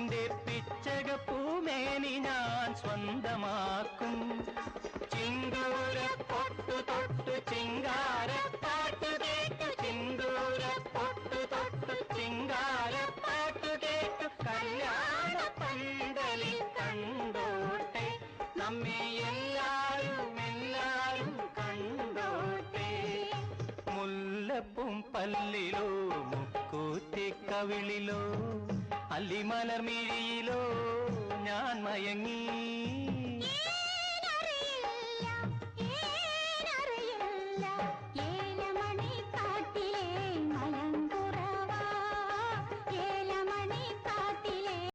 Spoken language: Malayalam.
നിന്റെ പിച്ചകപ്പൂമേനി ഞാൻ സ്വന്തമാക്കും. ചിന്തൂര പൊട്ടു തൊട്ടു ചിങ്കാരപ്പാട്ടു കേട്ടു, ചിന്തൂര പൊട്ടു തൊട്ടു ചിങ്കാരപ്പാട്ടു കേട്ടു, കല്യാണ പന്തലിൽ കണ്ടോട്ടെ നമ്മെ എല്ലാരും എല്ലാരും കണ്ടോട്ടെ. മുല്ലപ്പൂം പല്ലിലോ മുക്കൂറ്റിക്കവിളിലോ അല്ലിമലർമിഴിയിലോ ഞാൻ മയങ്ങി.